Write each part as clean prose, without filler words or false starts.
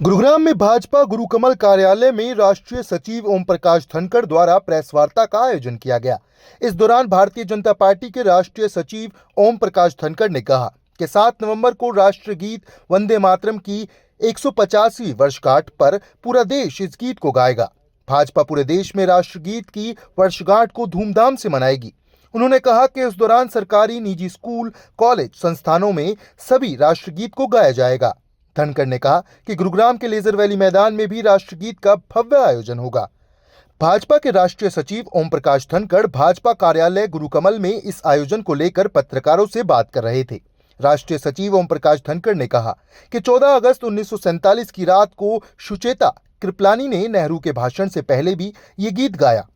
गुरुग्राम में भाजपा गुरुकमल कार्यालय में राष्ट्रीय सचिव ओम प्रकाश धनखड़ द्वारा प्रेस वार्ता का आयोजन किया गया। इस दौरान भारतीय जनता पार्टी के राष्ट्रीय सचिव ओम प्रकाश धनखड़ ने कहा कि 7 नवंबर को राष्ट्रगीत वंदे मातरम की 150वीं वर्षगांठ पर पूरा देश इस गीत को गाएगा। भाजपा पूरे देश में राष्ट्रगीत की वर्षगांठ को धूमधाम से मनाएगी। उन्होंने कहा कि इस दौरान सरकारी, निजी स्कूल, कॉलेज, संस्थानों में सभी राष्ट्रगीत को गाया जाएगा। धनखड़ ने कहा कि गुरुग्राम के लेजर वैली मैदान में भी राष्ट्रगीत का भव्य आयोजन होगा। भाजपा के राष्ट्रीय सचिव ओम प्रकाश धनखड़ भाजपा कार्यालय गुरुकमल में इस आयोजन को लेकर पत्रकारों से बात कर रहे थे। राष्ट्रीय सचिव ओम प्रकाश धनखड़ ने कहा कि 14 अगस्त 1947 की रात को सुचेता कृपलानी ने नेहरू के भाषण से पहले भी ये गीत गाया।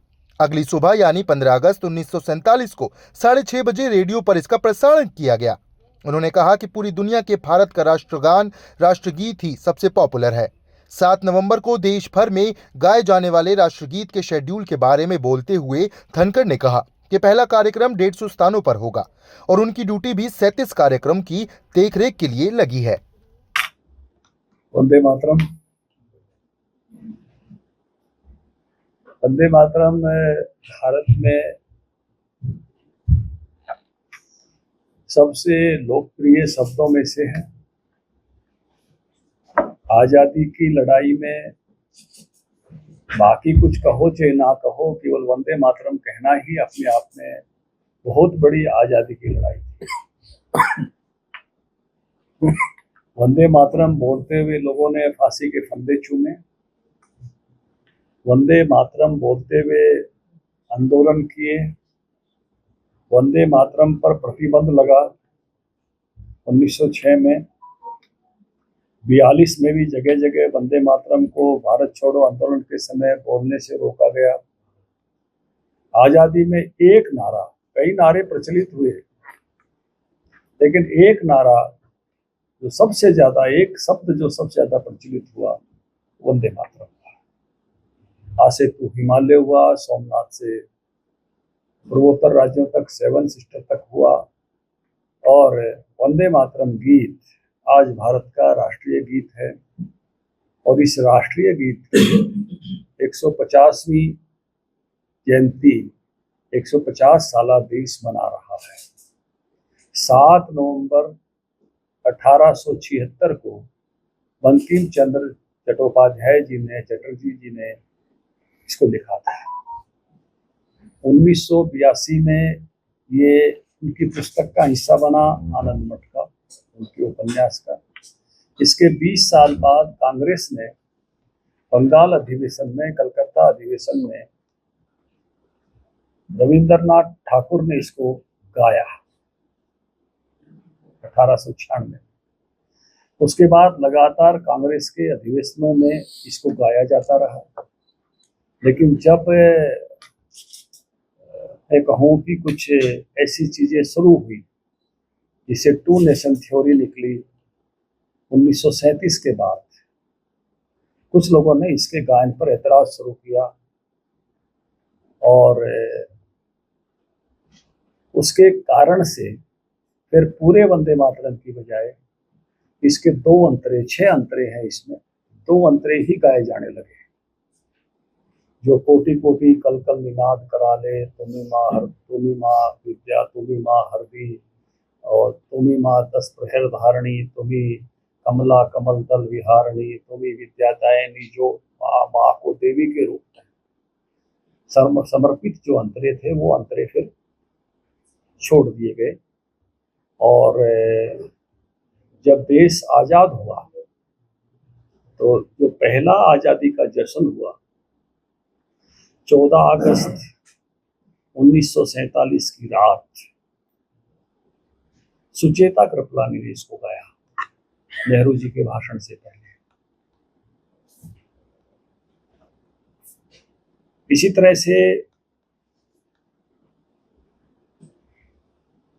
अगली सुबह यानी 15 अगस्त 1947 को 6:30 बजे रेडियो पर इसका प्रसारण किया गया। उन्होंने कहा कि पूरी दुनिया के भारत का राष्ट्रगान, राष्ट्रगीत ही सबसे पॉपुलर है। 7 नवंबर को देश भर में गाए जाने वाले राष्ट्रगीत के शेड्यूल के बारे में बोलते हुए धनखड़ ने कहा कि पहला कार्यक्रम 150 स्थानों पर होगा और उनकी ड्यूटी भी 37 कार्यक्रम की देखरेख के लिए लगी है। वंदे मातरम। वंदे मातरम भारत में सबसे लोकप्रिय शब्दों में से है। आजादी की लड़ाई में बाकी कुछ कहो चाहे ना कहो, केवल वंदे मातरम कहना ही अपने आप में बहुत बड़ी आजादी की लड़ाई थी। वंदे मातरम बोलते हुए लोगों ने फांसी के फंदे चूमे। वंदे मातरम बोलते हुए आंदोलन किए। वंदे मातरम पर प्रतिबंध लगा 1906 में। 42 में भी जगह जगह वंदे मातरम को भारत छोड़ो आंदोलन के समय बोलने से रोका गया। आजादी में एक नारा, कई नारे प्रचलित हुए, लेकिन एक नारा जो सबसे ज्यादा, एक शब्द जो सबसे ज्यादा प्रचलित हुआ, वंदे मातरम था। आज से तू हिमालय हुआ, सोमनाथ से पूर्वोत्तर राज्यों तक, 7 सिस्टर तक हुआ। और वंदे मातरम गीत आज भारत का राष्ट्रीय गीत है और इस राष्ट्रीय गीत की 150वीं जयंती, 150 साला देश मना रहा है। 7 नवंबर 1876 को बंकिम चंद्र चट्टोपाध्याय जी ने, चटर्जी जी ने इसको लिखा था। 1982 में ये उनकी पुस्तक का हिस्सा बना, आनंद मठ का, उनके उपन्यास का। इसके 20 साल बाद कांग्रेस ने बंगाल अधिवेशन में, कलकत्ता अधिवेशन में रविंद्रनाथ ठाकुर ने इसको गाया 1896। उसके बाद लगातार कांग्रेस के अधिवेशनों में इसको गाया जाता रहा। लेकिन जब मैं कहूँ कि कुछ ऐसी चीजें शुरू हुई जिसे 2 नेशन थ्योरी निकली 1937 के बाद, कुछ लोगों ने इसके गायन पर एतराज शुरू किया और उसके कारण से फिर पूरे वंदे मातरम की बजाय इसके 2 अंतरे, 6 अंतरे हैं इसमें, 2 अंतरे ही गाए जाने लगे। जो कोटि कोटि कल कल निनाद करा ले, तुम्ही माँ विद्या, तुम्ही माँ हरदी, और तुम्ही माँ 10 प्रहर धारणी, तुम्ही कमला कमल दल विहारणी, तुम्ही विद्यादायिनी, जो माँ को देवी के रूप में समर्पित जो अंतरे थे, वो अंतरे फिर छोड़ दिए गए। और जब देश आजाद हुआ तो जो पहला आजादी का जश्न हुआ 14 अगस्त 1947 की रात, सुचेता कृपलानी ने इसको गाया नेहरू जी के भाषण से पहले। इसी तरह से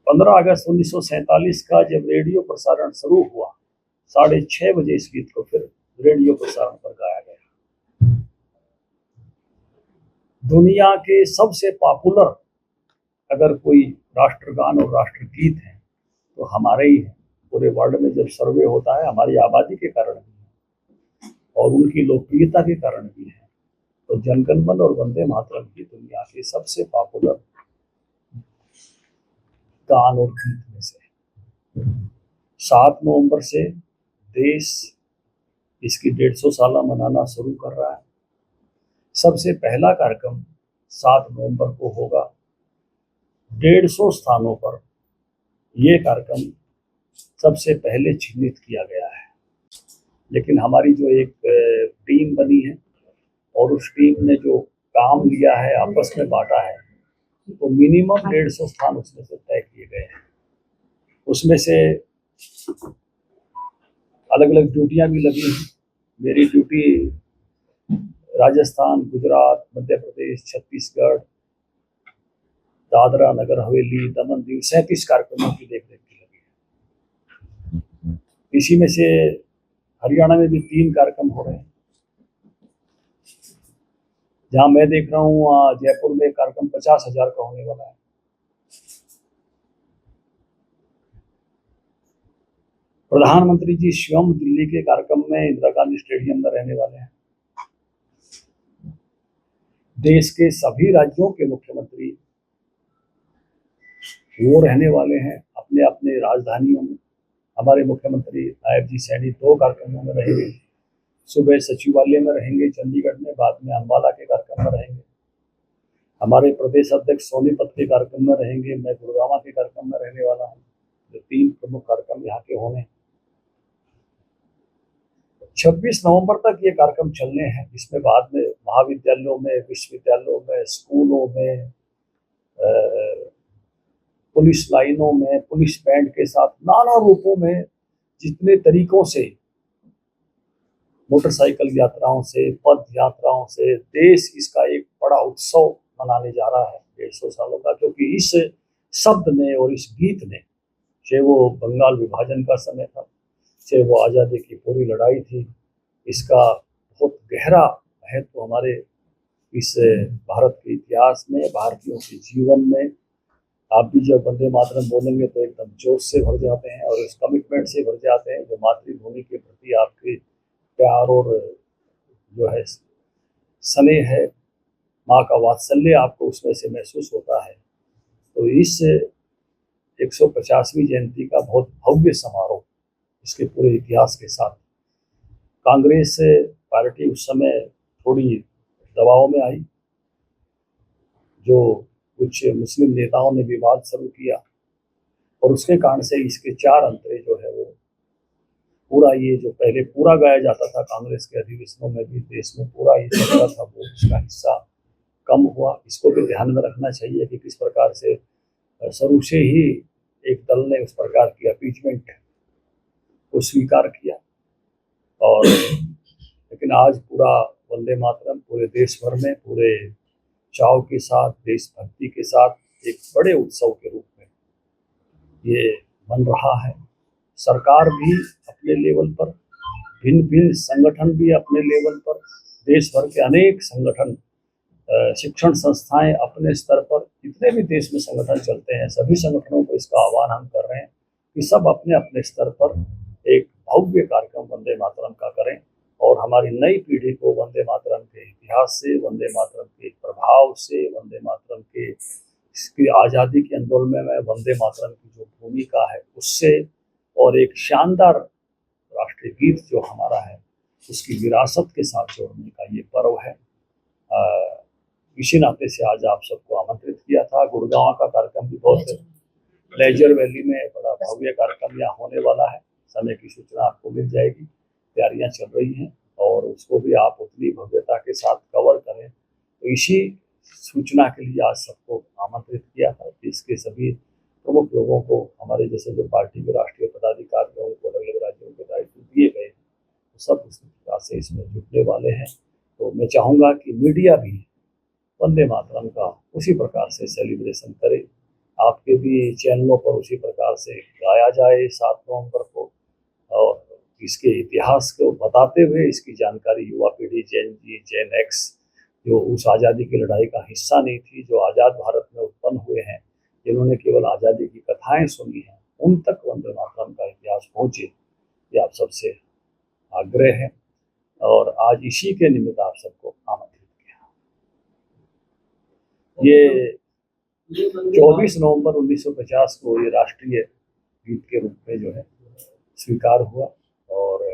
15 अगस्त 1947 का जब रेडियो प्रसारण शुरू हुआ, 6:30 बजे इस गीत को फिर रेडियो प्रसारण पर गाया गया। दुनिया के सबसे पॉपुलर अगर कोई राष्ट्रगान और राष्ट्रगीत है तो हमारे ही है। पूरे वर्ल्ड में जब सर्वे होता है, हमारी आबादी के कारण और उनकी लोकप्रियता के कारण भी है। तो जनगण मन और वंदे मातरम की दुनिया के सबसे पॉपुलर गान और गीत में से 7 नवंबर से देश इसकी 150 साल मनाना शुरू कर रहा है। सबसे पहला कार्यक्रम 7 नवंबर को होगा। 150 स्थानों पर ये कार्यक्रम सबसे पहले चिन्हित किया गया है, लेकिन हमारी जो एक टीम बनी है और उस टीम ने जो काम लिया है, आपस में बांटा है, तो मिनिमम 150 स्थान उसमें से तय किए गए हैं। उसमें से अलग अलग ड्यूटियां भी लगी हैं। मेरी ड्यूटी राजस्थान, गुजरात, मध्य प्रदेश, छत्तीसगढ़, दादरा नगर हवेली, दमन दीव 37 कार्यक्रमों की देखरेख की लगी है। इसी में से हरियाणा में भी 3 कार्यक्रम हो रहे हैं। जहां मैं देख रहा हूँ जयपुर में कार्यक्रम 50,000 का होने वाला है। प्रधानमंत्री जी स्वयं दिल्ली के कार्यक्रम में इंदिरा गांधी स्टेडियम में रहने वाले हैं। देश के सभी राज्यों के मुख्यमंत्री वो रहने वाले हैं अपने अपने राजधानियों में। हमारे मुख्यमंत्री नायब जी सैनी 2 कार्यक्रमों में रहेंगे। सुबह सचिवालय में रहेंगे चंडीगढ़ में, बाद में अंबाला के कार्यक्रम में रहेंगे। हमारे प्रदेश अध्यक्ष सोनीपत के कार्यक्रम में रहेंगे। मैं गुड़गांव के कार्यक्रम में रहने वाला हूँ। जो 3 प्रमुख कार्यक्रम यहाँ के होने। 26 नवंबर तक ये कार्यक्रम चलने हैं। इसमें बाद में महाविद्यालयों में, विश्वविद्यालयों में, स्कूलों में, पुलिस लाइनों में, पुलिस बैंड के साथ नाना रूपों में, जितने तरीकों से, मोटरसाइकिल यात्राओं से, पद यात्राओं से देश इसका एक बड़ा उत्सव मनाने जा रहा है 150 सालों का। क्योंकि इस शब्द ने और इस गीत ने, चाहे वो बंगाल विभाजन का समय था, चाहे वो आज़ादी की पूरी लड़ाई थी, इसका बहुत गहरा महत्व हमारे इस भारत के इतिहास में, भारतीयों के जीवन में। आप भी जब वंदे मातरम बोलेंगे तो एकदम जोश से भर जाते हैं और इस कमिटमेंट से भर जाते हैं। जो मातृभूमि के प्रति आपके प्यार और जो है स्नेह है, माँ का वात्सल्य आपको उसमें से महसूस होता है। तो इस 150वीं जयंती का बहुत भव्य समारोह इसके पूरे इतिहास के साथ। कांग्रेस पार्टी उस समय थोड़ी दबाव में आई। जो कुछ मुस्लिम नेताओं ने विवाद शुरू किया और उसके कारण से इसके 4 अंतरे जो है वो पूरा, ये जो पहले पूरा गाया जाता था कांग्रेस के अधिवेशनों में भी, देश में पूरा ये चलता था, वो उसका हिस्सा कम हुआ। इसको भी ध्यान में रखना चाहिए कि किस प्रकार से शुरू से ही एक दल ने उस प्रकार की अपीचमेंट को स्वीकार किया। और लेकिन आज पूरा वंदे मातरम पूरे देश भर में पूरे चाव के साथ, देशभक्ति के साथ एक बड़े उत्सव के रूप में ये बन रहा है। सरकार भी अपने लेवल पर, भिन्न भिन्न संगठन भी अपने लेवल पर, देश भर के अनेक संगठन, शिक्षण संस्थाएं अपने स्तर पर, जितने भी देश में संगठन चलते हैं, सभी संगठनों को इसका आह्वान हम कर रहे हैं कि सब अपने अपने स्तर पर एक भव्य कार्यक्रम वंदे मातरम का करें और हमारी नई पीढ़ी को वंदे मातरम के इतिहास से, वंदे मातरम के प्रभाव से, वंदे मातरम के इसकी आज़ादी के आंदोलन में वंदे मातरम की जो भूमिका है उससे, और एक शानदार राष्ट्रीय गीत जो हमारा है उसकी विरासत के साथ जोड़ने का ये पर्व है। इसी नाते से आज आप सबको आमंत्रित किया था। गुड़गांव का कार्यक्रम भी बहुत, लेजर वैली में बड़ा भव्य कार्यक्रम यहाँ होने वाला है। समय की सूचना आपको मिल जाएगी। तैयारियां चल रही हैं और उसको भी आप उतनी भव्यता के साथ कवर करें। तो इसी सूचना के लिए आज सबको आमंत्रित किया था कि इसके सभी प्रमुख लोगों को, हमारे जैसे जो पार्टी के राष्ट्रीय पदाधिकारी हैं, उनको अलग अलग राज्यों के दायित्व दिए गए, तो सब उस प्रकार से इसमें जुटने वाले हैं। तो मैं चाहूँगा कि मीडिया भी वंदे मातरम का उसी प्रकार से सेलिब्रेशन करे। आपके भी चैनलों पर उसी प्रकार से गाया जाए 7 नवंबर को, और इसके इतिहास को बताते हुए इसकी जानकारी युवा पीढ़ी, जेन जी, जेन एक्स, जो उस आज़ादी की लड़ाई का हिस्सा नहीं थी, जो आज़ाद भारत में उत्पन्न हुए हैं, जिन्होंने केवल आज़ादी की कथाएं सुनी हैं, उन तक वंदे मातरम का इतिहास पहुँचे, ये आप सबसे आग्रह है। और आज इसी के निमित्त आप सबको आमंत्रित किया। ये 24 नवंबर 1950 को ये राष्ट्रीय गीत के रूप में जो है स्वीकार हुआ और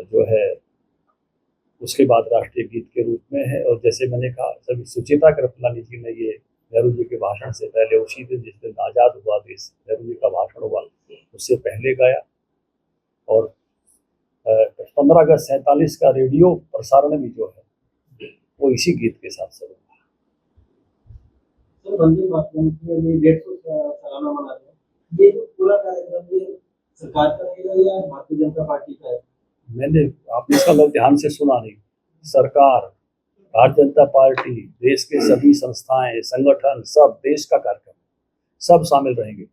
जो है उसके बाद राष्ट्रीय गीत के रूप में है। और जैसे मैंने कहा, सभी सुचेता कृपलानी जी ने ये नेहरू जी के भाषण से पहले, उसी दिन जिस दिन आज़ाद हुआ देश, नेहरू जी का भाषण हुआ, उससे पहले गाया। और 15 अगस्त 47 का रेडियो प्रसारण भी जो है वो इसी गीत के साथ शुरू हुआ। सर, वंदे मातरम के लिए 150 सालाना मनाते हैं, ये पूरा कार्यक्रम ये सरकार का रहेगा या भारतीय जनता पार्टी का है? मैंने आपने इसका लोग ध्यान से सुना नहीं। सरकार, भारतीय जनता पार्टी, देश के सभी संस्थाएं, संगठन, सब देश का कार्यक्रम, सब शामिल रहेंगे।